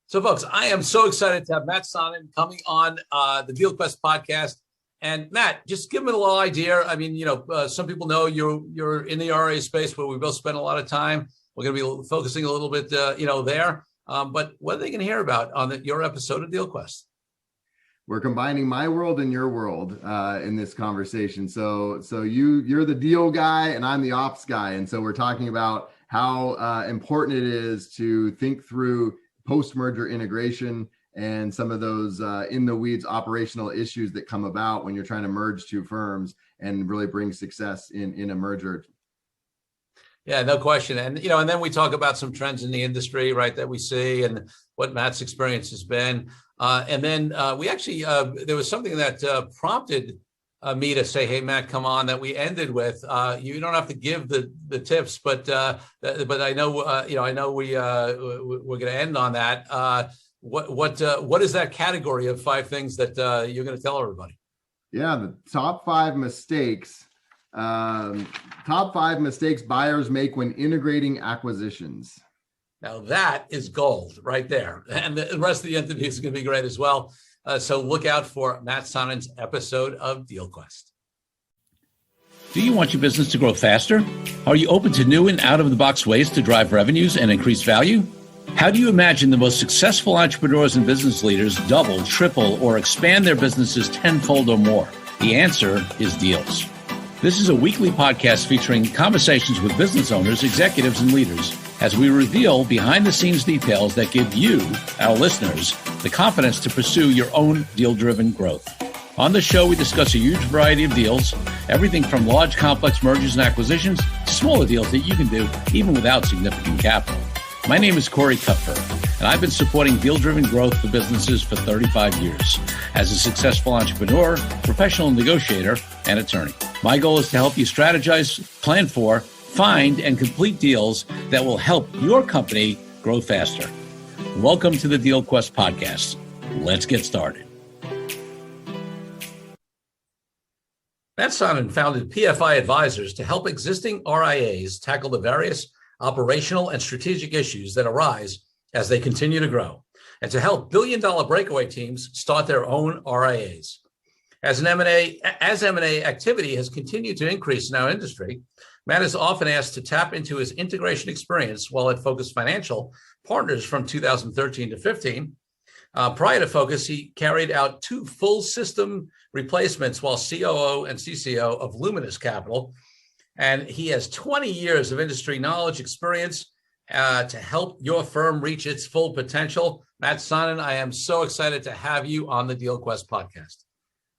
So, folks, I am so excited to have Matt Sonnen coming on the DealQuest podcast. And Matt, just give me a little idea. I mean, some people know you're in the RIA space where we both spend a lot of time. We're going to be focusing a little bit, there. But what are they going to hear about on your episode of DealQuest? We're combining my world and your world in this conversation. So you're the deal guy and I'm the ops guy. And so we're talking about how important it is to think through post-merger integration and some of those in the weeds operational issues that come about when you're trying to merge two firms and really bring success in a merger. Yeah, no question. And, and then we talk about some trends in the industry, right, that we see and what Matt's experience has been. And then we actually, there was something that prompted me to say, hey, Matt, come on, that we ended with. You don't have to give the tips, but I know, I know we're going to end on that. What is that category of 5 things that you're going to tell everybody? Yeah, the top 5 mistakes. Top 5 mistakes buyers make when integrating acquisitions. Now that is gold right there. And the rest of the interview is going to be great as well. So look out for Matt Sonnen's episode of DealQuest. Do you want your business to grow faster? Are you open to new and out-of-the-box ways to drive revenues and increase value? How do you imagine the most successful entrepreneurs and business leaders double, triple, or expand their businesses tenfold or more? The answer is Deals. This is a weekly podcast featuring conversations with business owners, executives, and leaders as we reveal behind-the-scenes details that give you, our listeners, the confidence to pursue your own deal-driven growth. On the show, we discuss a huge variety of deals, everything from large, complex mergers and acquisitions to smaller deals that you can do even without significant capital. My name is Corey Kupfer, and I've been supporting deal-driven growth for businesses for 35 years as a successful entrepreneur, professional negotiator, and attorney. My goal is to help you strategize, plan for, find, and complete deals that will help your company grow faster. Welcome to the DealQuest Podcast. Let's get started. Matt Sonnen founded PFI Advisors to help existing RIAs tackle the various operational and strategic issues that arise as they continue to grow, and to help billion-dollar breakaway teams start their own RIAs. As M&A activity has continued to increase in our industry, Matt is often asked to tap into his integration experience while at Focus Financial Partners from 2013 to 15. Prior to Focus, he carried out 2 full system replacements while COO and CCO of Luminous Capital. And he has 20 years of industry knowledge, experience to help your firm reach its full potential. Matt Sonnen, I am so excited to have you on the DealQuest podcast.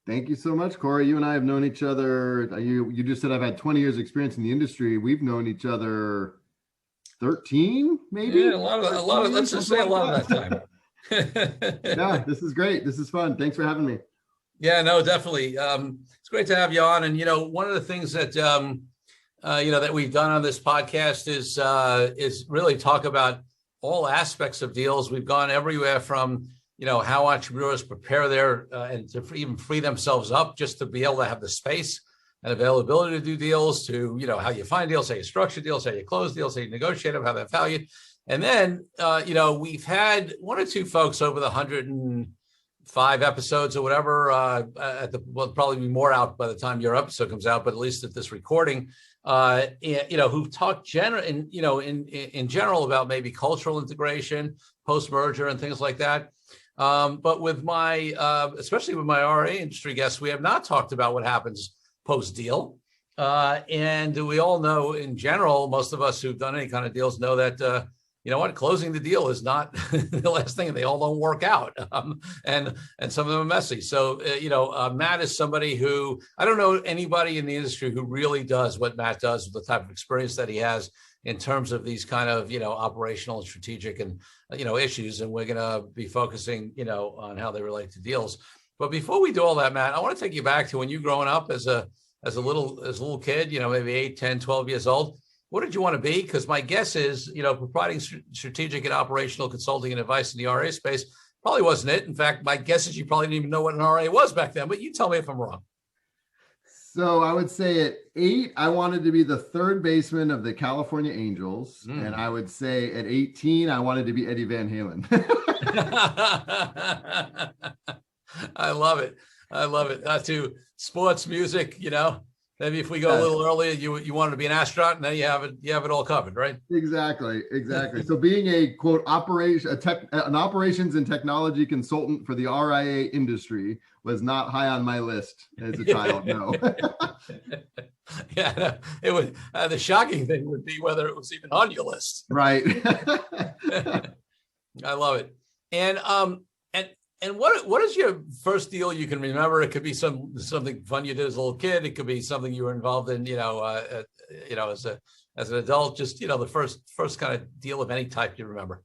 Thank you so much, Corey. You and I have known each other. You just said I've had 20 years experience in the industry. We've known each other 13, maybe? Yeah, a lot of let's just say a lot of that time. Yeah, this is great. This is fun. Thanks for having me. Yeah, no, definitely. It's great to have you on. And, one of the things that, that we've done on this podcast is really talk about all aspects of deals. We've gone everywhere from, how entrepreneurs prepare their and to even free themselves up just to be able to have the space and availability to do deals, to, how you find deals, how you structure deals, how you close deals, how you negotiate them, how they're valued. And then, we've had 1 or 2 folks over the 105 episodes or whatever, probably be more out by the time your episode comes out, but at least at this recording, who've talked in general about maybe cultural integration, post-merger and things like that. But with especially with my RIA industry guests, we have not talked about what happens post-deal. And we all know in general, most of us who've done any kind of deals know that, closing the deal is not the last thing, and they all don't work out. And some of them are messy. So, Matt is somebody who, I don't know anybody in the industry who really does what Matt does with the type of experience that he has in terms of these kind of, operational and strategic and, issues. And we're going to be focusing, on how they relate to deals. But before we do all that, Matt, I want to take you back to when you growing up as a little kid, maybe 8, 10, 12 years old. What did you want to be? Because my guess is, providing strategic and operational consulting and advice in the RIA space probably wasn't it. In fact, my guess is you probably didn't even know what an RIA was back then, but you tell me if I'm wrong. So I would say at 8, I wanted to be the third baseman of the California Angels. And I would say at 18, I wanted to be Eddie Van Halen. I love it. I love it. To sports, music, maybe if we go a little earlier, you wanted to be an astronaut, and then you have it all covered, right? Exactly. So being a quote an operations and technology consultant for the RIA industry was not high on my list as a child. No. Yeah, no, it would. The shocking thing would be whether it was even on your list. Right. I love it. And what is your first deal you can remember? It could be something fun you did as a little kid. It could be something you were involved in, as an adult. Just the first kind of deal of any type you remember.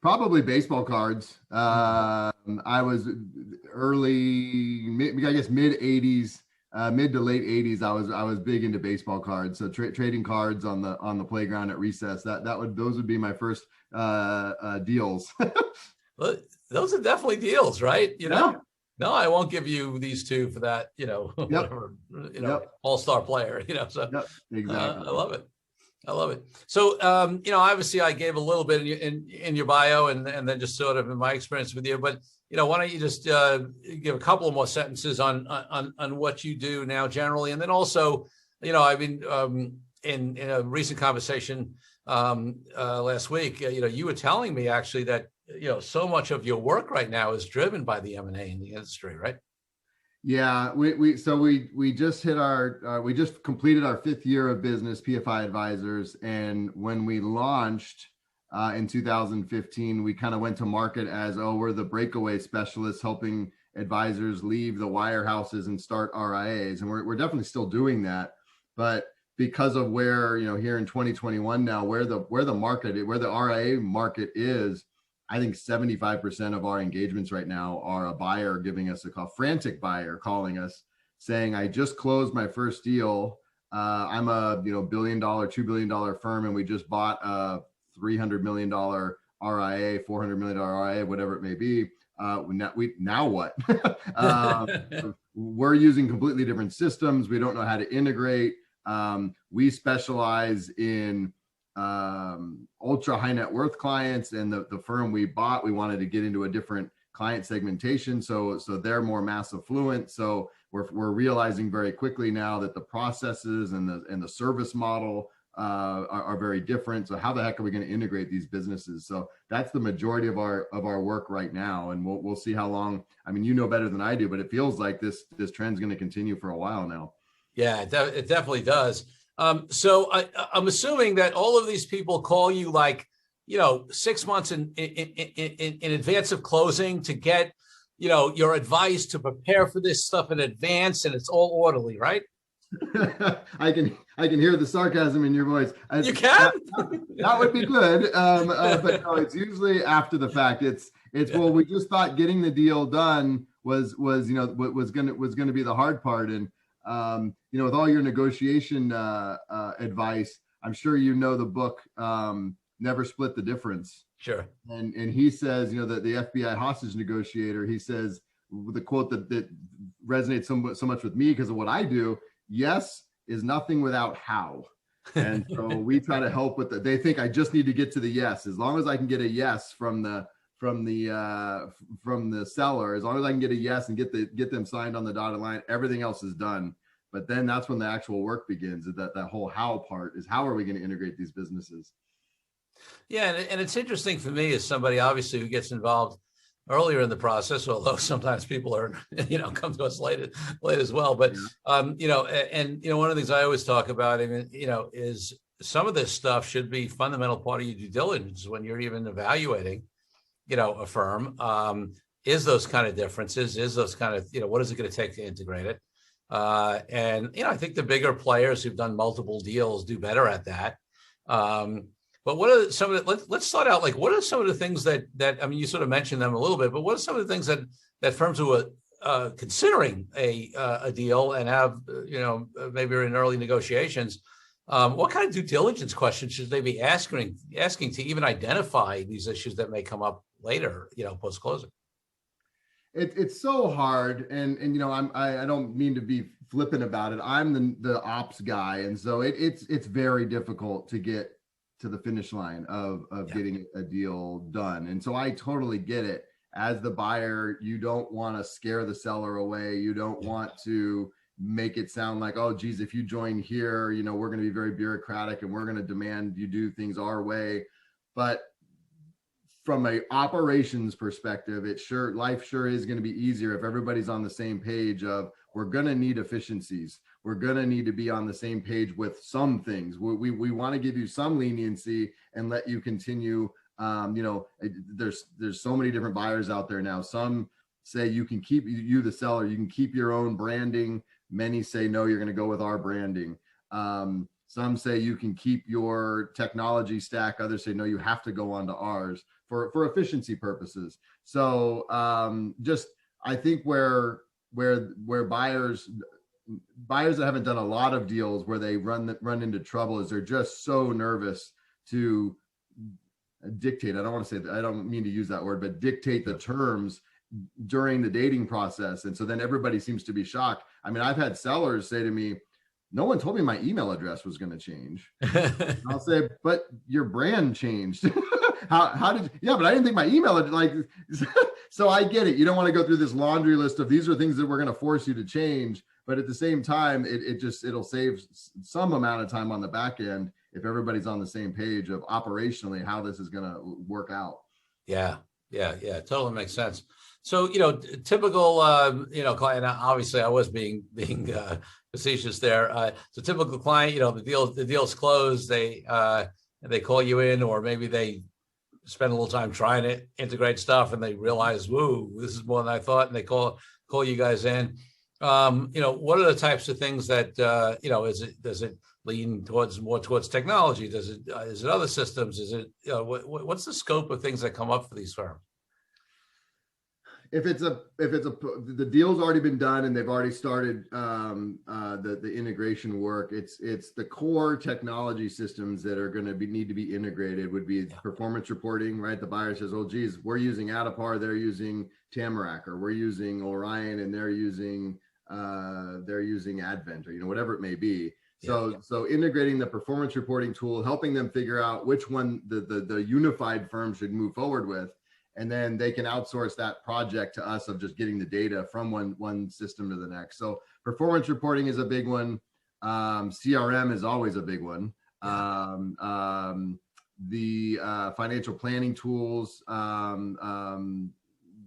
Probably baseball cards. I was mid '80s, mid to late '80s. I was big into baseball cards. So trading cards on the playground at recess. Those would be my first deals. Well, those are definitely deals, right? Yeah. No, I won't give you these two for that, whatever, all-star player, so exactly. I love it. So, obviously I gave a little bit in your bio and then just sort of in my experience with you, but, why don't you just give a couple of more sentences on what you do now generally. And then also, I've been in a recent conversation last week, you were telling me actually that, so much of your work right now is driven by the M&A in the industry, right? Yeah, we just we just completed our 5th year of business, PFI Advisors, and when we launched in 2015, we kind of went to market as, we're the breakaway specialists helping advisors leave the wirehouses and start RIAs, and we're definitely still doing that, but because of where here in 2021 now, where the RIA market is. I think 75% of our engagements right now are a buyer giving us a call, frantic buyer calling us saying, I just closed my first deal. I'm a $1 billion, $2 billion firm, and we just bought a $300 million RIA, $400 million RIA, whatever it may be. Now what? We're using completely different systems. We don't know how to integrate. We specialize in ultra high net worth clients, and the firm we bought, we wanted to get into a different client segmentation, so they're more mass affluent. So we're realizing very quickly now that the processes and the service model are very different. So how the heck are we going to integrate these businesses? So that's the majority of our work right now, and we'll see how long. I mean, better than I do, but it feels like this trend's going to continue for a while now. Yeah, it definitely does. So I'm assuming that all of these people call you 6 months in advance of closing to get, your advice to prepare for this stuff in advance, and it's all orderly, right? I can hear the sarcasm in your voice. You can? That would be good. But no, it's usually after the fact. It's well, we just thought getting the deal done was going to be the hard part. And with all your negotiation advice, I'm sure the book Never Split the Difference. Sure. And he says, that the FBI hostage negotiator, he says, the quote that resonates so much with me because of what I do: yes is nothing without how. And so we try to help with that. They think I just need to get to the yes. As long as I can get a yes from the seller, as long as I can get a yes and get them signed on the dotted line, everything else is done. But then that's when the actual work begins. That whole how part is, how are we going to integrate these businesses? Yeah, and it's interesting for me as somebody obviously who gets involved earlier in the process, although sometimes people are, come to us late as well. But, one of the things I always talk about, is some of this stuff should be fundamental part of your due diligence when you're even evaluating, a firm, is those kind of differences, is those kind of, what is it going to take to integrate it? I think the bigger players who've done multiple deals do better at that. But what are some of the, let's start out, what are some of the things that you sort of mentioned them a little bit, but what are some of the things that firms who are considering a deal and have, maybe are in early negotiations, what kind of due diligence questions should they be asking to even identify these issues that may come up later, post-closing? It's so hard, and I don't mean to be flippant about it. I'm the ops guy, and so it's very difficult to get to the finish line of getting a deal done. And so I totally get it. As the buyer, you don't want to scare the seller away. You don't want to make it sound like, oh geez, if you join here, we're going to be very bureaucratic and we're going to demand you do things our way. But from a operations perspective, life sure is going to be easier if everybody's on the same page of, we're going to need efficiencies. We're going to need to be on the same page with some things. We want to give you some leniency and let you continue. There's so many different buyers out there now. Some say you can keep, you the seller, you can keep your own branding. Many say, no, you're going to go with our branding. Some say you can keep your technology stack. Others say, no, you have to go onto ours for efficiency purposes. So I think where buyers that haven't done a lot of deals where they run into trouble is they're just so nervous to dictate. I don't mean to use that word, but dictate the terms during the dating process. And so then everybody seems to be shocked. I mean, I've had sellers say to me, no one told me my email address was going to change. I'll say, but your brand changed. How did, yeah, but I didn't think my email, so I get it. You don't want to go through this laundry list of these are things that we're going to force you to change. But at the same time, it'll save some amount of time on the back end if everybody's on the same page of operationally how this is going to work out. Yeah. Totally makes sense. So, typical, client, obviously I was being facetious there. So typical client, the deal's closed. They call you in, or maybe they spend a little time trying to integrate stuff and they realize, whoa, this is more than I thought. And they call you guys in. What are the types of things that, does it lean more towards technology? Is it other systems? Is it, what's the scope of things that come up for these firms? If the deal's already been done and they've already started the integration work, it's the core technology systems that are going to need to be integrated. Would be performance reporting, right? The buyer says, "Oh, geez, we're using Adapar, they're using Tamarack, or we're using Orion, and they're using Advent, or whatever it may be." So integrating the performance reporting tool, helping them figure out which one the unified firm should move forward with. And then they can outsource that project to us of just getting the data from one system to the next. So performance reporting is a big one. CRM is always a big one. The financial planning tools,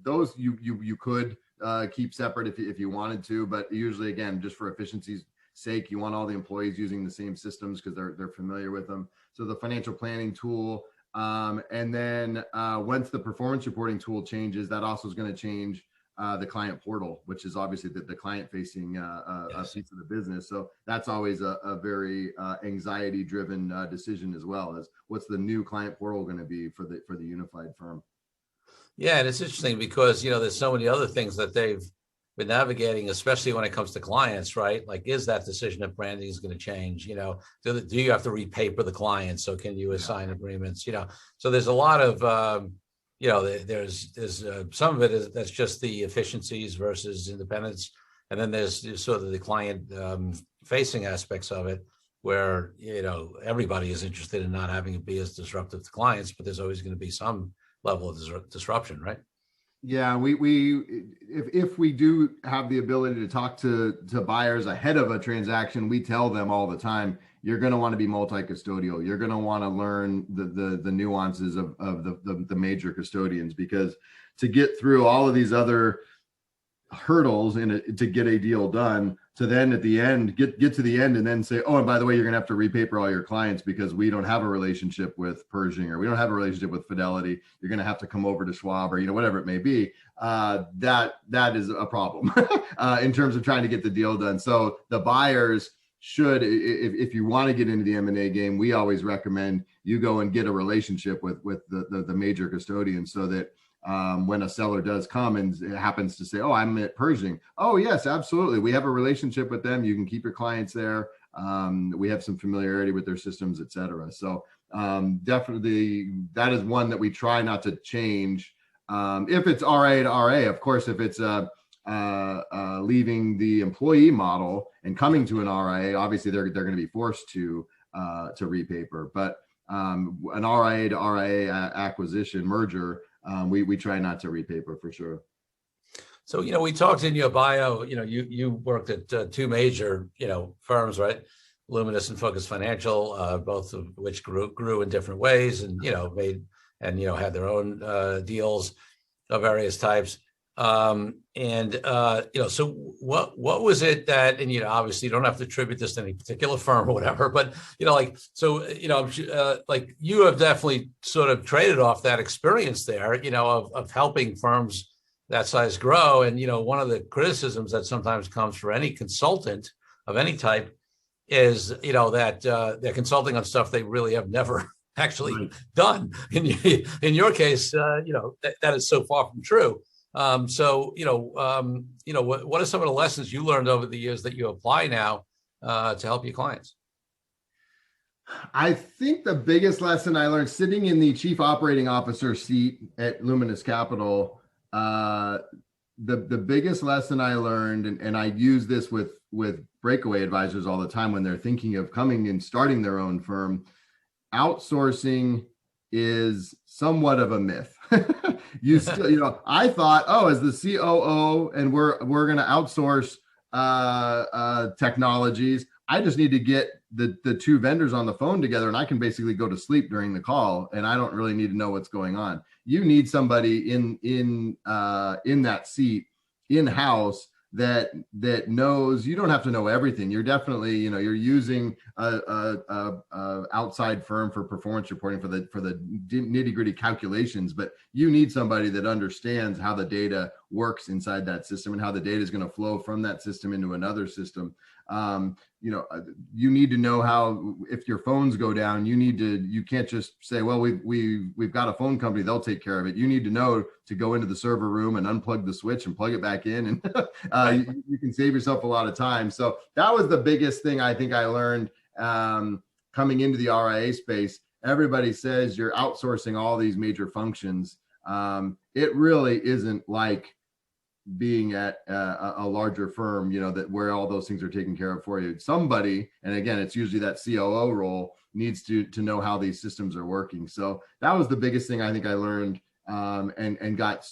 those you could keep separate if you wanted to, but usually, again, just for efficiency's sake, you want all the employees using the same systems because they're familiar with them. So the financial planning tool. And then once the performance reporting tool changes, that also is going to change the client portal, which is obviously the client facing piece of the business. So that's always a very anxiety driven decision as well, as what's the new client portal going to be for the unified firm. Yeah. And it's interesting because, there's so many other things that they've been navigating, especially when it comes to clients, right? Like, is that decision of branding is going to change? Do you have to repaper the client? So can you assign agreements? So there's a lot of, there's some of it that's just the efficiencies versus independence. And then there's sort of the client facing aspects of it where, everybody is interested in not having it be as disruptive to clients, but there's always going to be some level of disruption, right? Yeah, if we do have the ability to talk to buyers ahead of a transaction, we tell them all the time, you're going to want to be multi-custodial. You're going to want to learn the nuances of the major custodians, because to get through all of these other hurdles to get a deal done, to then at the end get to the end and then say, oh, and by the way, you're going to have to repaper all your clients because we don't have a relationship with Pershing, or we don't have a relationship with Fidelity. You're going to have to come over to Schwab, or whatever it may be. That is a problem in terms of trying to get the deal done. So the buyers should, if you want to get into the M&A game, we always recommend you go and get a relationship with the major custodians, so that when a seller does come and happens to say, oh, I'm at Pershing. Oh, yes, absolutely. We have a relationship with them. You can keep your clients there. We have some familiarity with their systems, et cetera. So definitely that is one that we try not to change If it's RIA to RIA, of course, if it's leaving the employee model and coming to an RIA, obviously they're going to be forced to repaper. But an RIA to RIA acquisition merger, we try not to repaper for sure. So, we talked in your bio, you worked at two major, firms, right? Luminous and Focus Financial, both of which grew in different ways and, had their own deals of various types. So what was it that, and, obviously you don't have to attribute this to any particular firm or whatever, but, you have definitely sort of traded off that experience there, of helping firms that size grow. And, one of the criticisms that sometimes comes for any consultant of any type is, that they're consulting on stuff they really have never actually done. In your case, that is so far from true. What are some of the lessons you learned over the years that you apply now to help your clients? I think the biggest lesson I learned sitting in the chief operating officer seat at Luminous Capital, the biggest lesson I learned, and I use this with breakaway advisors all the time when they're thinking of coming and starting their own firm, outsourcing is somewhat of a myth. You still, I thought, as the COO and we're going to outsource technologies, I just need to get the two vendors on the phone together and I can basically go to sleep during the call and I don't really need to know what's going on. You need somebody in that seat in-house that knows. You don't have to know everything. You're definitely, you're using a outside firm for performance reporting for the nitty-gritty calculations, but you need somebody that understands how the data works inside that system and how the data is going to flow from that system into another system. You need to know how, if your phones go down, you can't just say, well, we've got a phone company, they'll take care of it. You need to know to go into the server room and unplug the switch and plug it back in, and you can save yourself a lot of time. So that was the biggest thing I think I learned coming into the RIA space. Everybody says you're outsourcing all these major functions. It really isn't like being at a larger firm, that where all those things are taken care of for you. Somebody, and again, it's usually that COO role, needs to know how these systems are working. So that was the biggest thing I think I learned, and got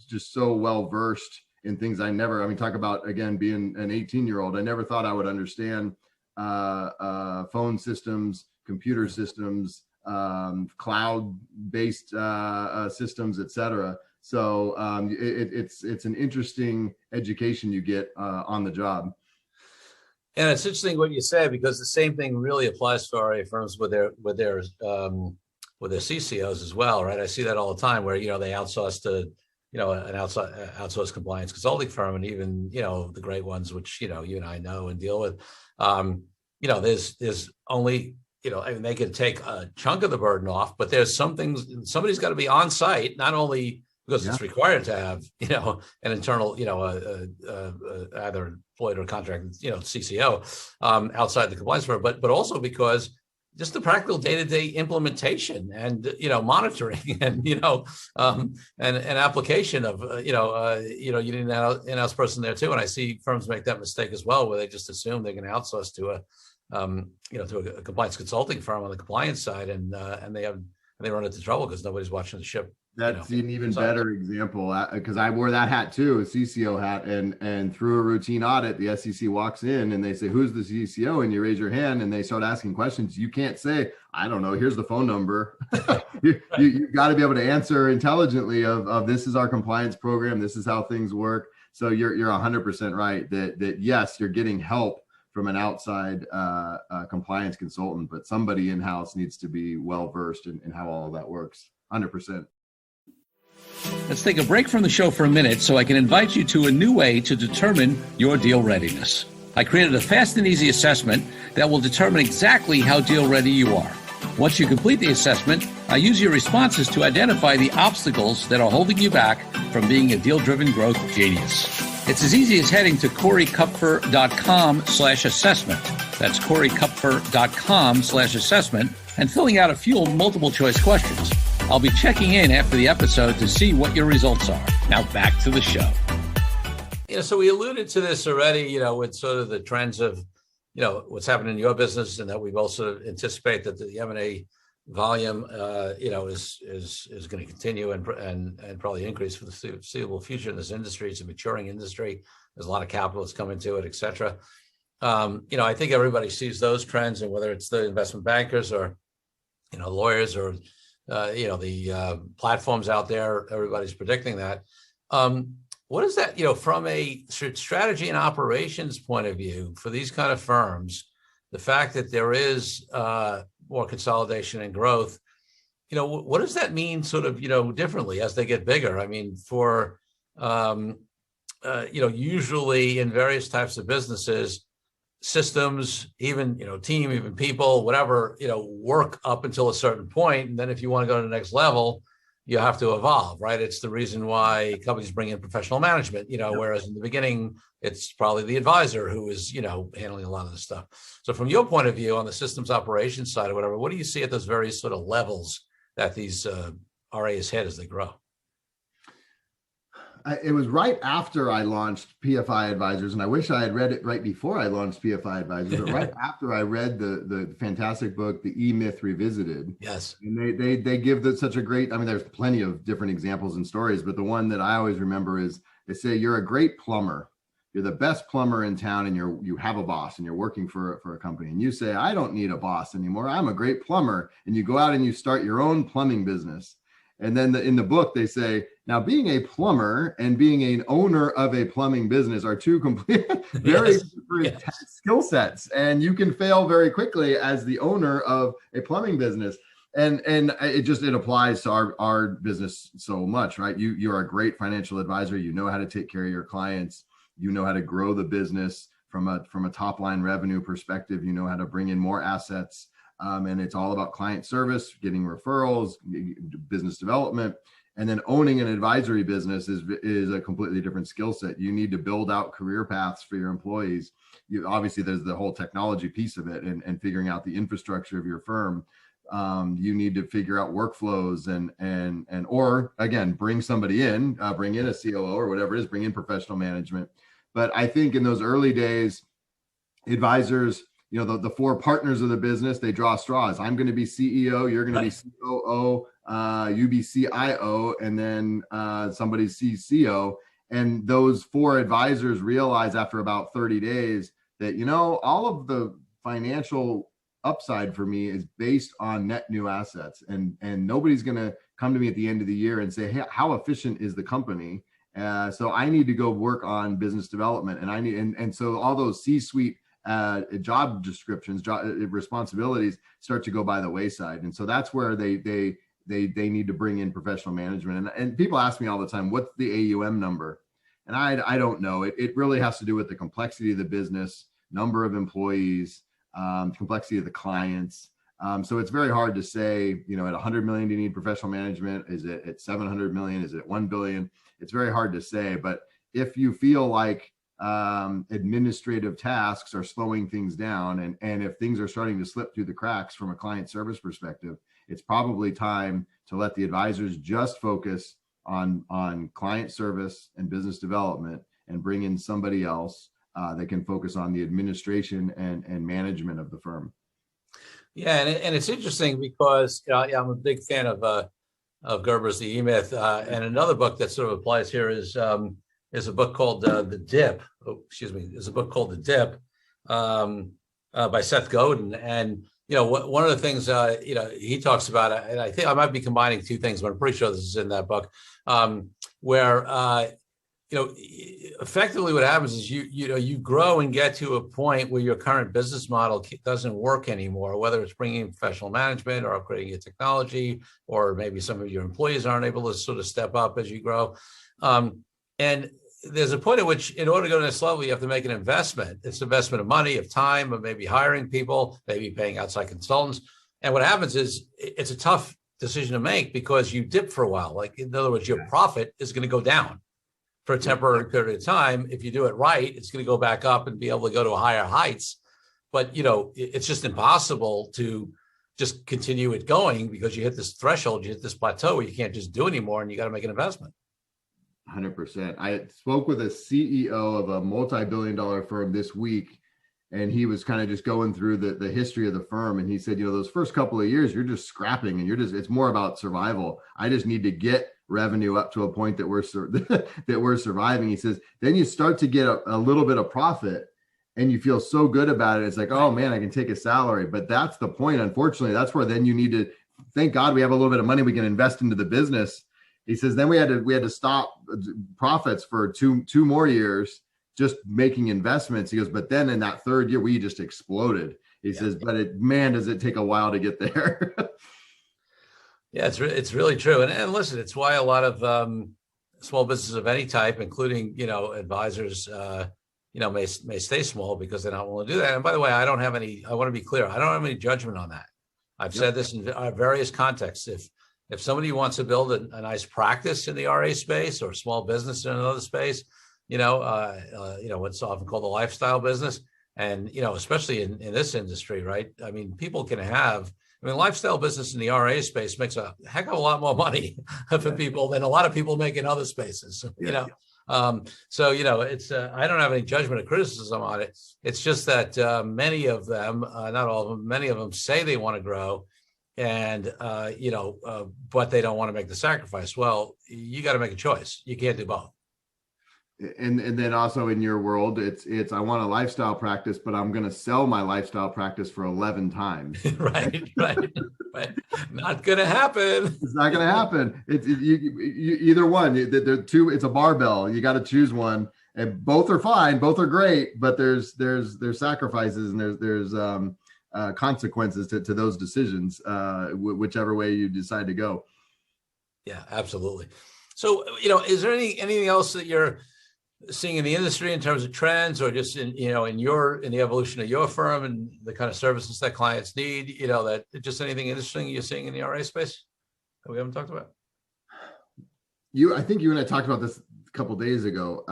just so well versed in things talk about, again, being an 18-year-old. I never thought I would understand phone systems, computer systems, cloud-based systems, et cetera. So it's an interesting education you get on the job. And it's interesting what you said, because the same thing really applies to RIA firms with their CCOs as well, right? I see that all the time where they outsource to an outsourced compliance consulting firm, and even the great ones which you and I know and deal with. There's only they can take a chunk of the burden off, but there's some things somebody's got to be on site, not only because it's required to have, an internal, either employed or contracted, CCO outside the compliance firm, but also because just the practical day-to-day implementation and, monitoring and, and application of, you need an in-house person there too. And I see firms make that mistake as well, where they just assume they can outsource to a compliance consulting firm on the compliance side, and they run into trouble because nobody's watching the ship. That's an even better example, because I wore that hat too, a CCO hat, and through a routine audit, the SEC walks in and they say, who's the CCO? And you raise your hand and they start asking questions. You can't say, I don't know, here's the phone number. You've got to be able to answer intelligently of this is our compliance program, this is how things work. So you're 100% right that yes, you're getting help from an outside compliance consultant, but somebody in-house needs to be well-versed in how all of that works. 100%. Let's take a break from the show for a minute so I can invite you to a new way to determine your deal readiness. I created a fast and easy assessment that will determine exactly how deal ready you are. Once you complete the assessment, I use your responses to identify the obstacles that are holding you back from being a deal-driven growth genius. It's as easy as heading to CoreyKupfer.com/assessment. That's CoreyKupfer.com/assessment and filling out a few multiple choice questions. I'll be checking in after the episode to see what your results are. Now back to the show. So we alluded to this already, with sort of the trends of, what's happening in your business, and that we've also anticipate that the M&A volume, is going to continue and probably increase for the foreseeable future in this industry. It's a maturing industry. There's a lot of capital that's coming to it, et cetera. I think everybody sees those trends, and whether it's the investment bankers or, lawyers or, the platforms out there, everybody's predicting that. What is that, from a strategy and operations point of view for these kind of firms, the fact that there is more consolidation and growth, what does that mean sort of, differently as they get bigger? I mean, for, usually in various types of businesses, systems, even, team, even people, whatever, work up until a certain point. And then if you want to go to the next level, you have to evolve, right? It's the reason why companies bring in professional management, whereas in the beginning, it's probably the advisor who is, handling a lot of this stuff. So from your point of view on the systems operations side or whatever, what do you see at those various sort of levels that these RIAs hit as they grow? It was right after I launched PFI Advisors, and I wish I had read it right before I launched PFI Advisors, but right after I read the fantastic book, The E-Myth Revisited. Yes. And they give such a great, there's plenty of different examples and stories, but the one that I always remember is they say, you're a great plumber. You're the best plumber in town, and you have a boss, and you're working for a company, and you say, I don't need a boss anymore. I'm a great plumber. And you go out and you start your own plumbing business. And then in the book, they say, now being a plumber and being an owner of a plumbing business are two complete, very different skill sets. And you can fail very quickly as the owner of a plumbing business. And it applies to our business so much, right? You're a great financial advisor. You know how to take care of your clients. You know how to grow the business from a top line revenue perspective. You know how to bring in more assets. And it's all about client service, getting referrals, business development, and then owning an advisory business is a completely different skill set. You need to build out career paths for your employees. Obviously, there's the whole technology piece of it and figuring out the infrastructure of your firm. You need to figure out workflows or again, bring somebody in, bring in a COO or whatever it is, bring in professional management. But I think in those early days, advisors, the four partners of the business, they draw straws. I'm going to be CEO, you're going to be COO, you be CIO, and then somebody's CCO. And those four advisors realize after about 30 days that, all of the financial upside for me is based on net new assets. And nobody's going to come to me at the end of the year and say, hey, how efficient is the company? So I need to go work on business development. And so all those C-suite job descriptions, responsibilities start to go by the wayside. And so that's where they need to bring in professional management. And people ask me all the time, what's the AUM number? And I don't know. It really has to do with the complexity of the business, number of employees, complexity of the clients. So it's very hard to say, at 100 million, do you need professional management? Is it at 700 million? Is it at 1 billion? It's very hard to say. But if you feel like administrative tasks are slowing things down, and if things are starting to slip through the cracks from a client service perspective, it's probably time to let the advisors just focus on client service and business development and bring in somebody else that can focus on the administration and management of the firm. Yeah, and it's interesting because I'm a big fan of Gerber's The E-Myth, and another book that sort of applies here is a book called The Dip. There's a book called The Dip by Seth Godin, and one of the things he talks about, and I think I might be combining two things, but I'm pretty sure this is in that book, where effectively what happens is you grow and get to a point where your current business model doesn't work anymore, whether it's bringing in professional management or upgrading your technology, or maybe some of your employees aren't able to sort of step up as you grow. And there's a point at which, in order to go to the next level, you have to make an investment. It's investment of money, of time, of maybe hiring people, maybe paying outside consultants. And what happens is it's a tough decision to make because you dip for a while. Like, in other words, your profit is going to go down for a temporary period of time. If you do it right, it's going to go back up and be able to go to higher heights. But, it's just impossible to just continue it going because you hit this threshold, you hit this plateau where you can't just do anymore and you got to make an investment. 100%. I spoke with a CEO of a multi-billion-dollar firm this week, and he was kind of just going through the history of the firm. And he said, those first couple of years, you're just scrapping and it's more about survival. I just need to get revenue up to a point that we're surviving. He says, then you start to get a little bit of profit and you feel so good about it. It's like, oh man, I can take a salary. But that's the point. Unfortunately, that's where then you need to, thank God we have a little bit of money we can invest into the business. He says, then we had to stop profits for two more years, just making investments. He goes, but then in that third year, we just exploded. He says, but does it take a while to get there? Yeah, it's really true. And listen, it's why a lot of small businesses of any type, including, advisors, may stay small because they don't want to do that. And by the way, I want to be clear. I don't have any judgment on that. I've said this in various contexts. If somebody wants to build a nice practice in the RA space or small business in another space, what's often called the lifestyle business. And, especially in this industry, right? I mean, people can lifestyle business in the RA space makes a heck of a lot more money for people than a lot of people make in other spaces, it's, I don't have any judgment or criticism on it. It's just that many of them, not all of them, many of them say they want to grow and, but they don't want to make the sacrifice. Well, you got to make a choice. You can't do both. And then also in your world, it's I want a lifestyle practice, but I'm going to sell my lifestyle practice for 11 times. right. Not going to happen. It's not going to happen. You either one. They're two. It's a barbell. You got to choose one, and both are fine. Both are great, but there's sacrifices and there's consequences to those decisions, whichever way you decide to go. Yeah, absolutely. So, is there anything else that you're seeing in the industry in terms of trends, or just in the evolution of your firm and the kind of services that clients need, that just anything interesting you're seeing in the RA space that we haven't talked about? I think you and I talked about this a couple of days ago.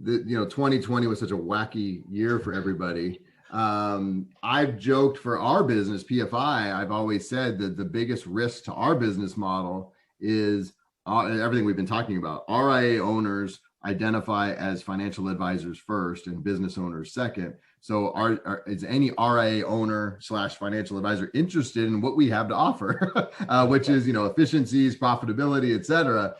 2020 was such a wacky year for everybody. I've joked for our business, PFI, I've always said that the biggest risk to our business model is everything we've been talking about. RIA owners identify as financial advisors first and business owners second. So is any RIA owner / financial advisor interested in what we have to offer, which is, efficiencies, profitability, et cetera.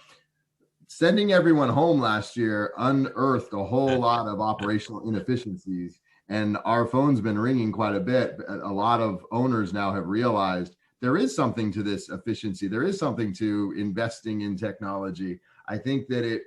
Sending everyone home last year unearthed a whole lot of operational inefficiencies, and our phone's been ringing quite a bit. A lot of owners now have realized there is something to this efficiency. There is something to investing in technology. I think that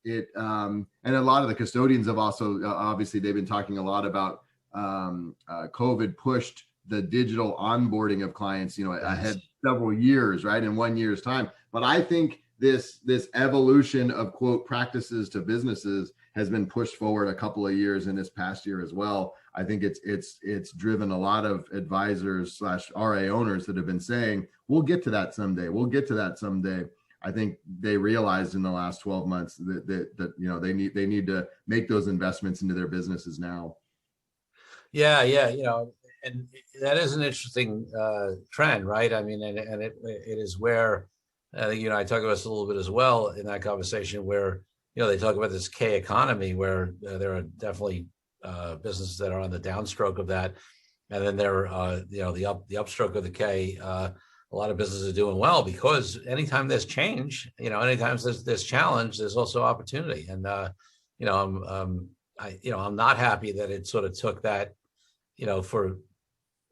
and a lot of the custodians have also, obviously they've been talking a lot about COVID pushed the digital onboarding of clients, ahead several years, right? In 1 year's time. But I think this evolution of quote practices to businesses has been pushed forward a couple of years in this past year as well. I think it's driven a lot of advisors / RA owners that have been saying, we'll get to that someday. We'll get to that someday. I think they realized in the last 12 months that they need to make those investments into their businesses now. Yeah. And that is an interesting trend, right? I mean, and it is where, I talk about this a little bit as well in that conversation where, they talk about this K economy where there are definitely businesses that are on the downstroke of that. And then there are, the upstroke of the K, a lot of businesses are doing well because anytime there's change, anytime there's challenge, there's also opportunity. And, I'm not happy that it sort of took that, for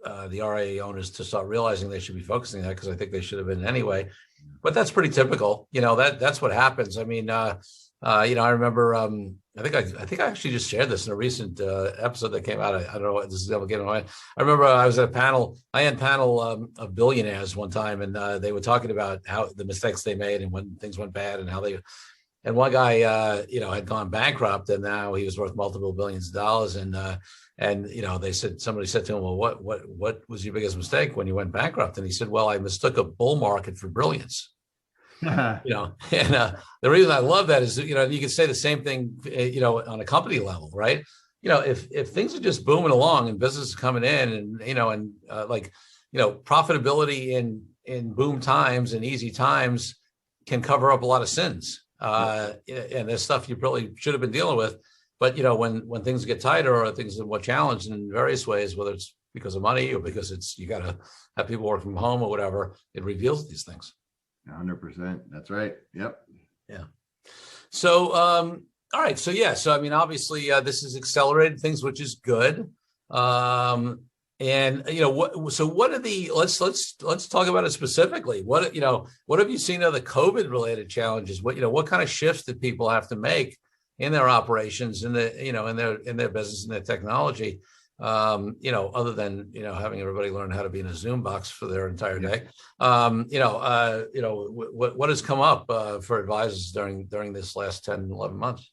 the RIA owners to start realizing they should be focusing on that, because I think they should have been anyway. But that's pretty typical. That's what happens. I mean, I remember, I think I actually just shared this in a recent episode that came out. I don't know what this is ever getting away. I remember I was at a high-end panel of billionaires one time, and they were talking about how the mistakes they made and when things went bad and and one guy, had gone bankrupt, and now he was worth multiple billions of dollars. And somebody said to him, well, what was your biggest mistake when you went bankrupt? And he said, well, I mistook a bull market for brilliance. And the reason I love that is, you can say the same thing, on a company level, right? If things are just booming along and business is coming in and, profitability in boom times and easy times can cover up a lot of sins. And there's stuff you probably should have been dealing with. But, when things get tighter or things are more challenged in various ways, whether it's because of money or because you got to have people work from home or whatever, it reveals these things. 100%. That's right. Yep. Yeah. So, all right. So, I mean, obviously, this has accelerated things, which is good. And what are the, let's talk about it specifically. What have you seen of the COVID related challenges? What kind of shifts did people have to make in their operations, in their business and their technology, other than, having everybody learn how to be in a Zoom box for their entire day. What has come up for advisors during this last 10, 11 months?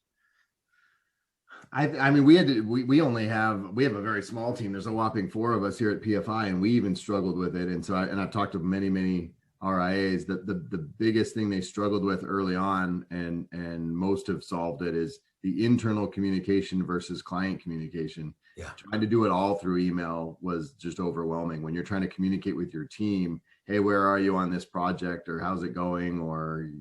I mean, we have a very small team. There's a whopping 4 of us here at PFI, and we even struggled with it. And so, I've talked to many RIAs that the biggest thing they struggled with early on, and most have solved it, is the internal communication versus client communication. Yeah. Trying to do it all through email was just overwhelming. When you're trying to communicate with your team, hey, where are you on this project, or how's it going, or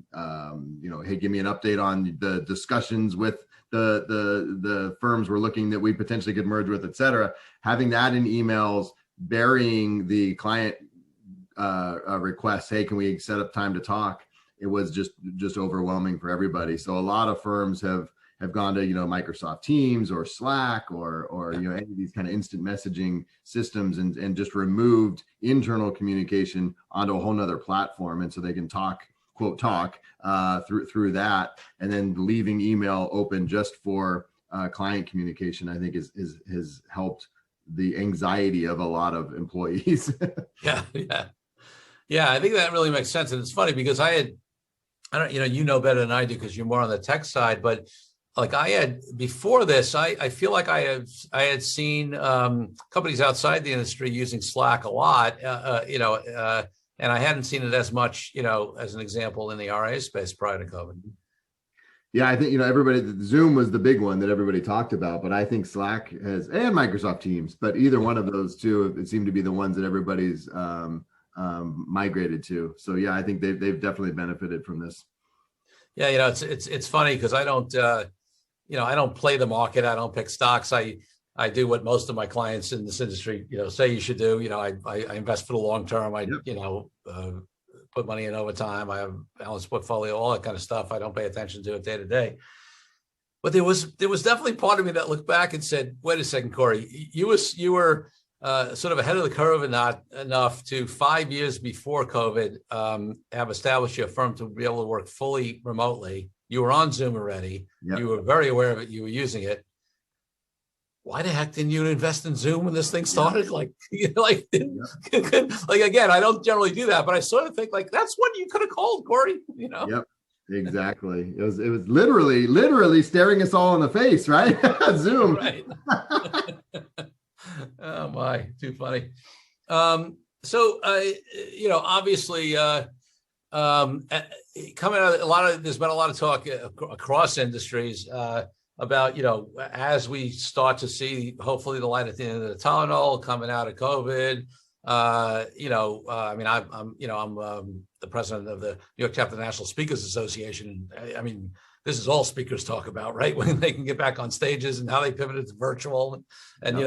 hey, give me an update on the discussions with the firms we're looking that we potentially could merge with, et cetera. Having that in emails, burying the client requests, hey, can we set up time to talk? It was just overwhelming for everybody. So a lot of firms have gone to Microsoft Teams or Slack or any of these kind of instant messaging systems, and just removed internal communication onto a whole nother platform, and so they can talk through that, and then leaving email open just for client communication, I think has helped the anxiety of a lot of employees. Yeah. I think that really makes sense. And it's funny because I don't, better than I do because you're more on the tech side, but like I had before this, I feel like I had seen companies outside the industry using Slack a lot, and I hadn't seen it as much, as an example in the RIA space prior to COVID. Yeah, I think, Zoom was the big one that everybody talked about, but I think Slack and Microsoft Teams, but either one of those two, it seemed to be the ones that everybody's migrated to. So yeah, I think they've definitely benefited from this. Yeah, it's funny because I don't play the market. I don't pick stocks. I do what most of my clients in this industry, say you should do. I invest for the long term. I put money in over time. I have balanced portfolio, all that kind of stuff. I don't pay attention to it day to day. But there was definitely part of me that looked back and said, wait a second, Corey, you were sort of ahead of the curve and not enough to 5 years before COVID have established your firm to be able to work fully remotely. You were on Zoom already. Yep. You were very aware of it. You were using it. Why the heck didn't you invest in Zoom when this thing started? Again, I don't generally do that, but I sort of think that's what you could have called, Corey. Yep, exactly. It was literally staring us all in the face, right? Zoom. Right. Oh my, too funny. Obviously, coming out, there's been a lot of talk across industries about, as we start to see, hopefully the light at the end of the tunnel coming out of COVID. I'm the president of the New York chapter of the National Speakers Association. I mean, this is all speakers talk about, right? When they can get back on stages and how they pivoted to virtual, and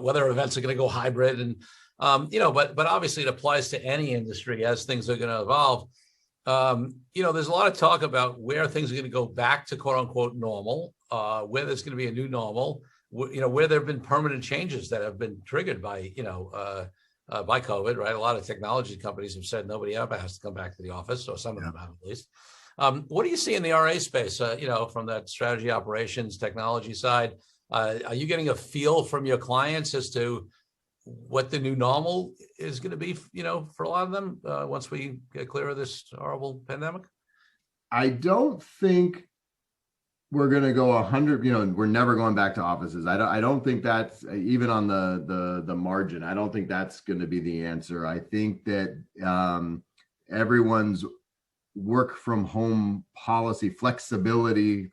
whether events are going to go hybrid, and but obviously it applies to any industry as things are going to evolve. There's a lot of talk about where things are going to go back to quote unquote normal, where there's going to be a new normal, where there have been permanent changes that have been triggered by COVID, right? A lot of technology companies have said nobody ever has to come back to the office, or some of them have at least. What do you see in the RA space, from that strategy, operations, technology side? Are you getting a feel from your clients as to what the new normal is going to be, for a lot of them once we get clear of this horrible pandemic? I don't think we're going to go 100, we're never going back to offices. I don't think that's even on the margin. I don't think that's going to be the answer. I think that everyone's work from home policy flexibility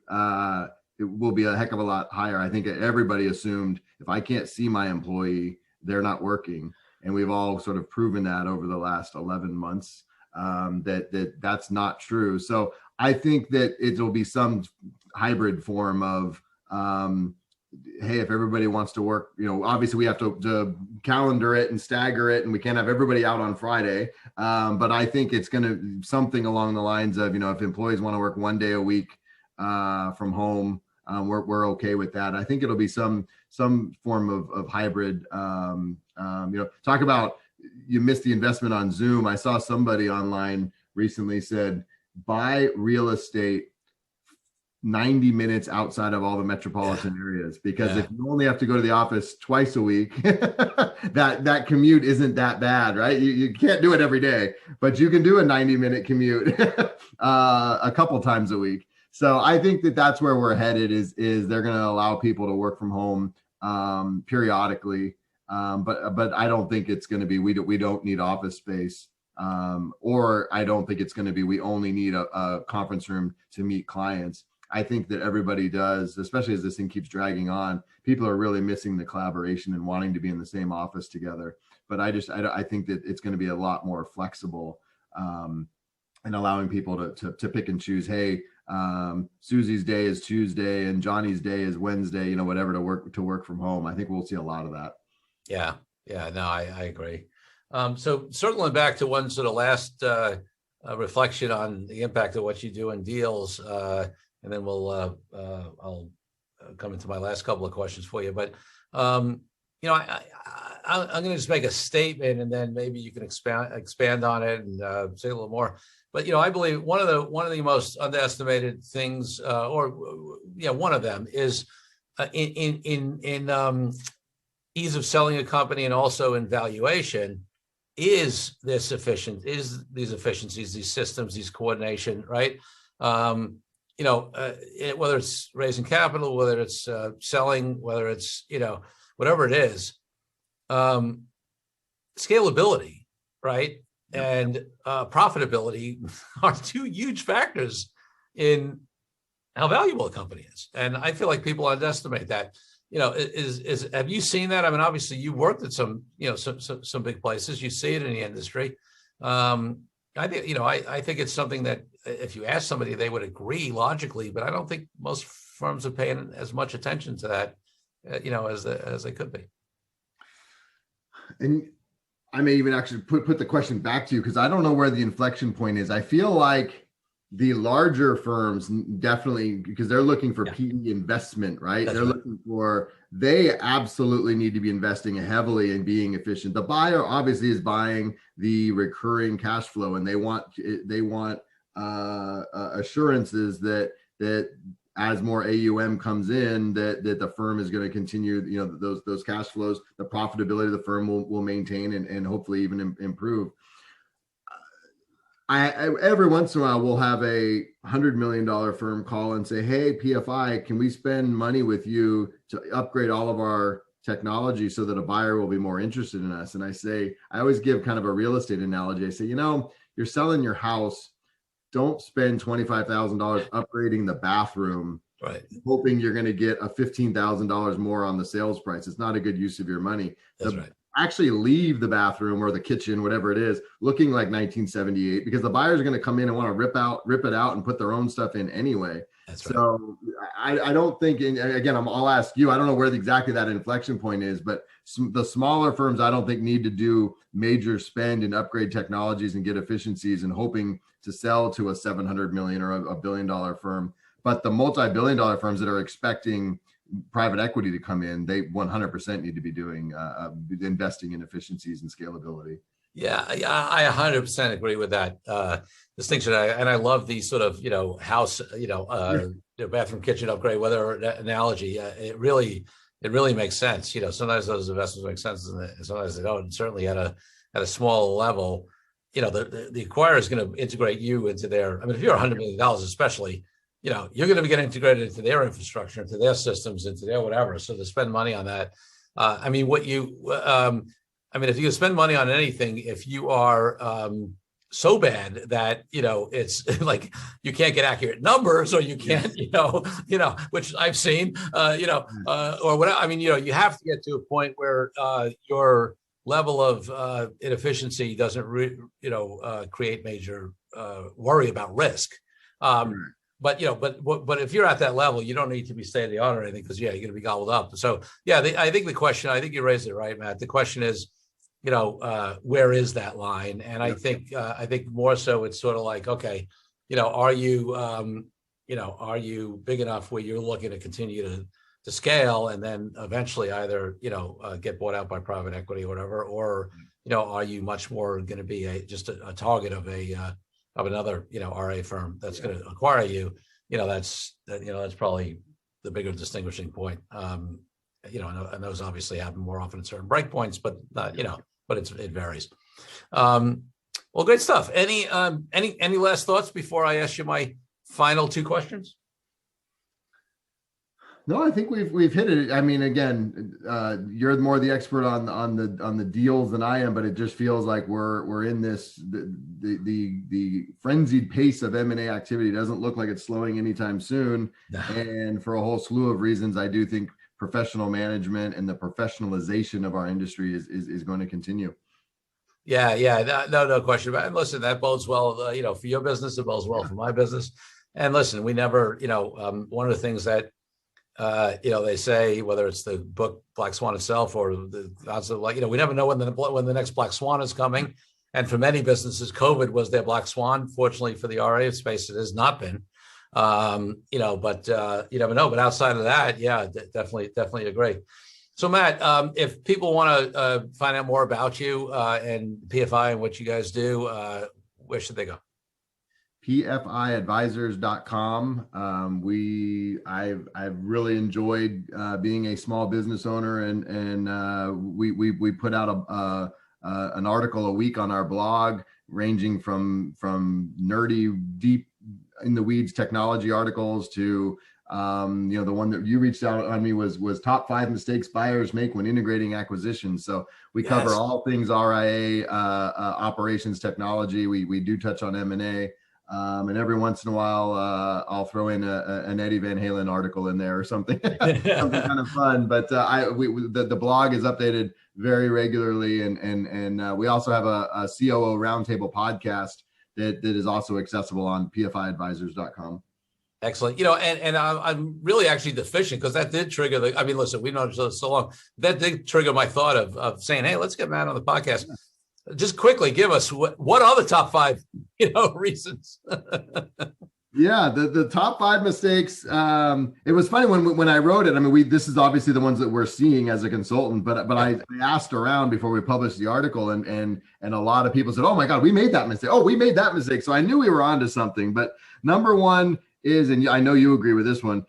it will be a heck of a lot higher. I think everybody assumed if I can't see my employee, they're not working. And we've all sort of proven that over the last 11 months, that's not true. So I think that it'll be some hybrid form of, hey, if everybody wants to work, obviously we have to calendar it and stagger it, and we can't have everybody out on Friday. But I think it's going to something along the lines of, if employees want to work 1 day a week from home, we're okay with that. I think it'll be some form of hybrid. Talk about, you missed the investment on Zoom. I saw somebody online recently said, buy real estate 90 minutes outside of all the metropolitan areas, because if you only have to go to the office twice a week, that commute isn't that bad, right? You can't do it every day, but you can do a 90-minute commute a couple times a week. So I think that's where we're headed, is they're going to allow people to work from home periodically. But I don't think it's going to be, we don't need office space. Or I don't think it's going to be, we only need a conference room to meet clients. I think that everybody does, especially as this thing keeps dragging on. People are really missing the collaboration and wanting to be in the same office together. But I think that it's going to be a lot more flexible, and allowing people to pick and choose. Hey, Susie's day is Tuesday and Johnny's day is Wednesday. Whatever, to work from home. I think we'll see a lot of that. Yeah. No, I agree. So circling back to one sort of last reflection on the impact of what you do in deals. And then I'll come into my last couple of questions for you. But, I'm going to just make a statement, and then maybe you can expand on it and say a little more. But, I believe one of the most underestimated things, one of them is in ease of selling a company, and also in valuation, is these efficiencies, these systems, these coordination, right? Whether it's raising capital, whether it's selling, whether it's, whatever it is, scalability, right? And profitability are two huge factors in how valuable a company is. And I feel like people underestimate that. Have you seen that? I mean, obviously you worked at some big places, you see it in the industry. I think it's something that if you ask somebody, they would agree logically, but I don't think most firms are paying as much attention to that, as they could be. And I may even actually put the question back to you, because I don't know where the inflection point is. I feel like the larger firms definitely, because they're looking for PE investment, right? They absolutely need to be investing heavily in being efficient. The buyer obviously is buying the recurring cash flow, and they want assurances that as more AUM comes in, that the firm is going to continue, those cash flows, the profitability of the firm will maintain and hopefully even improve. I every once in a while we'll have a $100 million firm call and say, hey, PFI, can we spend money with you to upgrade all of our technology so that a buyer will be more interested in us? And I always give kind of a real estate analogy. I say, you're selling your house. Don't spend $25,000 upgrading the bathroom, right, hoping you're going to get a $15,000 more on the sales price. It's not a good use of your money. That's right. Actually leave the bathroom or the kitchen, whatever it is, looking like 1978, because the buyers are going to come in and want to rip it out and put their own stuff in anyway. That's right. So I don't think, and again, I'll ask you, I don't know where exactly that inflection point is, but the smaller firms, I don't think need to do major spend and upgrade technologies and get efficiencies and hoping to sell to a $700 million or a $1 billion firm. But the multi-billion dollar firms that are expecting private equity to come in, they 100% need to be doing investing in efficiencies and scalability. Yeah, I 100% agree with that distinction. And I love the sort of, house, bathroom, kitchen upgrade, whether analogy. It really makes sense. Sometimes those investments make sense and sometimes they don't. And certainly at a small level, the acquirer is going to integrate you into their, if you're $100 million, especially, you're going to get integrated into their infrastructure, into their systems, into their whatever. So to spend money on that, if you spend money on anything, if you are so bad that, it's like you can't get accurate numbers, or you can't, which I've seen, or whatever. You have to get to a point where you're level of inefficiency doesn't create major worry about risk. But if you're at that level, you don't need to be state of the art or anything, because you're going to be gobbled up. So I think you raised it right, Matt. The question is, where is that line? And I think more so it's sort of like, okay, are you big enough where you're looking to continue to scale, and then eventually either get bought out by private equity or whatever, or are you much more going to be just a target of another RA firm that's going to acquire you? That's probably the bigger distinguishing point. And those obviously happen more often at certain breakpoints, but it varies. Well, great stuff. Any last thoughts before I ask you my final two questions? No, I think we've hit it. I mean, again, you're more the expert on the deals than I am, but it just feels like we're in this the frenzied pace of M&A activity doesn't look like it's slowing anytime soon. No. And for a whole slew of reasons, I do think professional management and the professionalization of our industry is going to continue. Yeah, no question about it. And listen, that bodes well, for your business. It bodes well for my business. And listen, we never, one of the things that they say, whether it's the book Black Swan itself or we never know when the next Black Swan is coming. And for many businesses, COVID was their Black Swan. Fortunately for the RIA space, it has not been. But you never know. But outside of that, definitely agree. So Matt, if people want to find out more about you and PFI and what you guys do, where should they go? PFIadvisors.com. I've really enjoyed being a small business owner, and we put out an article a week on our blog, ranging from nerdy, deep in the weeds technology articles to the one that you reached out on me was top 5 mistakes buyers make when integrating acquisitions. So we cover all things RIA, operations, technology. We do touch on M&A. And every once in a while, I'll throw in an Eddie Van Halen article in there or something, something kind of fun. But the blog is updated very regularly, and we also have a COO Roundtable podcast that is also accessible on PFIadvisors.com. Excellent. And I'm really actually deficient, because that did trigger listen, we've known each other so long. That did trigger my thought of saying, hey, let's get Matt on the podcast. Yeah. Just quickly give us what are the top 5, reasons. Yeah, the top 5 mistakes. It was funny when I wrote it. I mean, this is obviously the ones that we're seeing as a consultant, but I asked around before we published the article, and a lot of people said, "Oh my God, we made that mistake. Oh, we made that mistake." So I knew we were onto something. But number one is, and I know you agree with this one,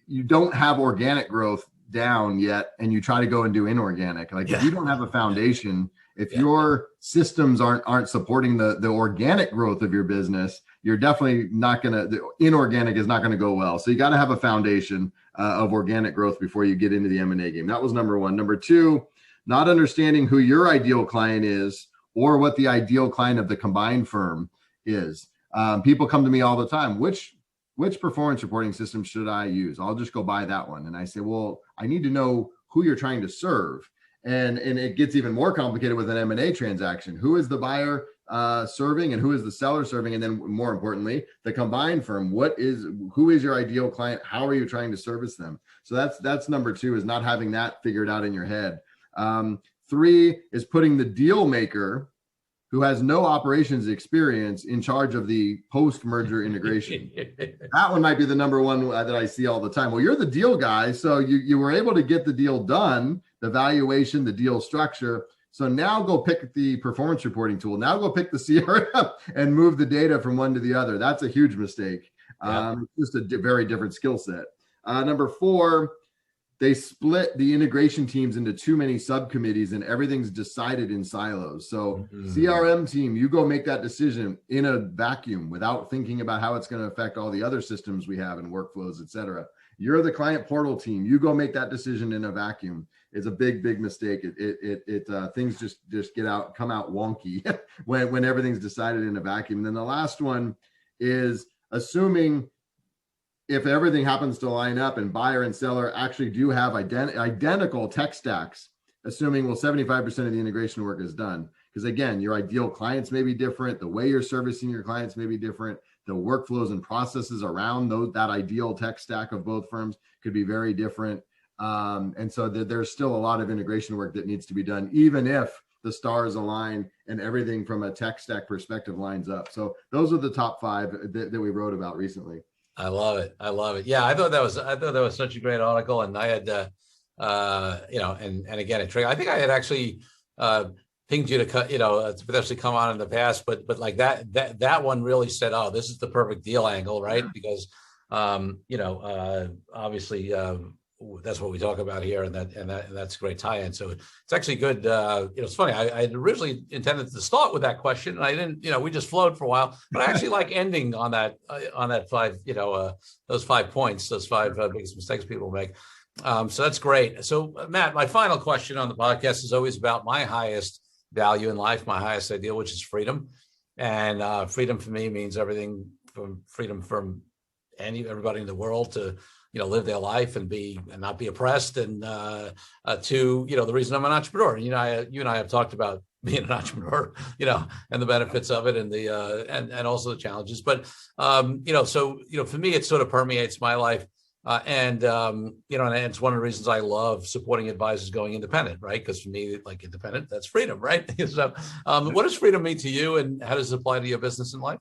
you don't have organic growth down yet, and you try to go and do inorganic. If you don't have a foundation. If your systems aren't supporting the organic growth of your business, you're definitely not the inorganic is not going to go well. So you got to have a foundation of organic growth before you get into the M&A game. That was number one. Number two, not understanding who your ideal client is or what the ideal client of the combined firm is. People come to me all the time. Which performance reporting system should I use? I'll just go buy that one. And I say, well, I need to know who you're trying to serve. And it gets even more complicated with an M&A transaction. Who is the buyer serving and who is the seller serving? And then more importantly, the combined firm, who is your ideal client? How are you trying to service them? So that's number 2, is not having that figured out in your head. 3 is putting the deal maker who has no operations experience in charge of the post-merger integration. That one might be the number one that I see all the time. Well, you're the deal guy, so you were able to get the deal done, the valuation, the deal structure. So now go pick the performance reporting tool. Now go pick the CRM and move the data from one to the other. That's a huge mistake. Just a very different skill set. Number 4, they split the integration teams into too many subcommittees, and everything's decided in silos. So CRM team, you go make that decision in a vacuum without thinking about how it's going to affect all the other systems we have and workflows, et cetera. You're the client portal team. You go make that decision in a vacuum. It's a big mistake. Things just come out wonky when everything's decided in a vacuum. And then the last one is assuming if everything happens to line up and buyer and seller actually do have identical tech stacks, assuming, well, 75% of the integration work is done. Because again, your ideal clients may be different. The way you're servicing your clients may be different. The workflows and processes around that ideal tech stack of both firms could be very different. And so there's still a lot of integration work that needs to be done, even if the stars align and everything from a tech stack perspective lines up. So those are the top 5 that we wrote about recently. I love it. Yeah, I thought that was such a great article, and I had, and again, I think I had actually pinged you to potentially come on in the past, but like that one really said, oh, this is the perfect deal angle, right? Because obviously that's what we talk about here, and that's a great tie-in. So it's actually good. It's funny. I had originally intended to start with that question, and I didn't. We just flowed for a while. But I actually like ending on that 5. Those 5 points, those 5 biggest mistakes people make. So that's great. So Matt, my final question on the podcast is always about my highest value in life, my highest ideal, which is freedom. And freedom for me means everything from freedom from everybody in the world to live their life and not be oppressed, and to the reason I'm an entrepreneur. You and I have talked about being an entrepreneur, and the benefits of it, and the and also the challenges. But so for me, it sort of permeates my life, and it's one of the reasons I love supporting advisors going independent, right? Because for me, like independent, that's freedom, right? So, what does freedom mean to you, and how does it apply to your business and life?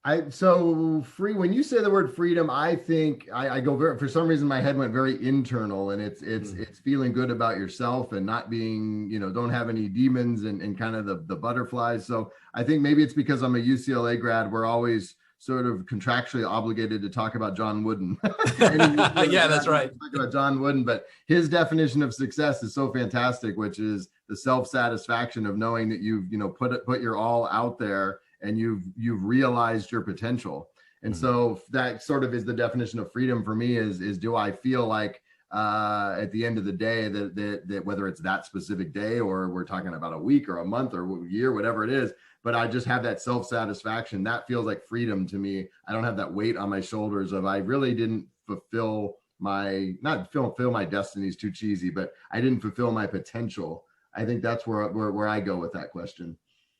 When you say the word freedom, I think I go for some reason my head went very internal, and it's feeling good about yourself and not being, don't have any demons and kind of the butterflies. So I think maybe it's because I'm a UCLA grad. We're always sort of contractually obligated to talk about John Wooden. Yeah, that's right. Talk about John Wooden, but his definition of success is so fantastic, which is the self-satisfaction of knowing that you've, put your all out there, and you've realized your potential. And so that sort of is the definition of freedom for me is do I feel like at the end of the day that whether it's that specific day or we're talking about a week or a month or a year, whatever it is, but I just have that self-satisfaction. That feels like freedom to me. I don't have that weight on my shoulders of I really didn't fulfill fulfill my destiny is too cheesy, but I didn't fulfill my potential. I think that's where I go with that question.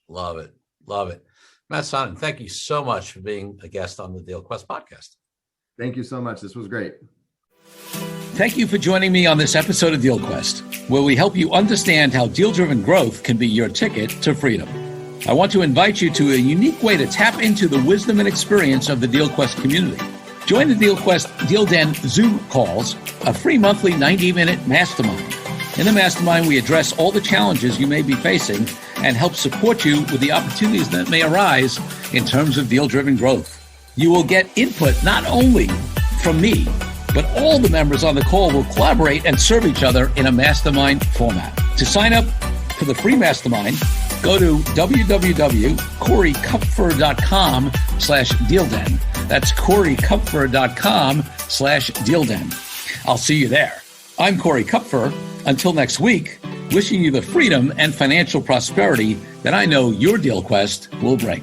Love it. Matt Sonnen, thank you so much for being a guest on the DealQuest podcast. Thank you so much. This was great. Thank you for joining me on this episode of DealQuest, where we help you understand how deal-driven growth can be your ticket to freedom. I want to invite you to a unique way to tap into the wisdom and experience of the DealQuest community. Join the DealQuest Deal Den Zoom calls, a free monthly 90-minute mastermind. In the mastermind, we address all the challenges you may be facing and help support you with the opportunities that may arise in terms of deal-driven growth. You will get input not only from me, but all the members on the call will collaborate and serve each other in a mastermind format. To sign up for the free mastermind, go to www.corykupfer.com/dealden. That's corykupfer.com/dealden. I'll see you there. I'm Corey Kupfer. Until next week, wishing you the freedom and financial prosperity that I know your DealQuest will bring.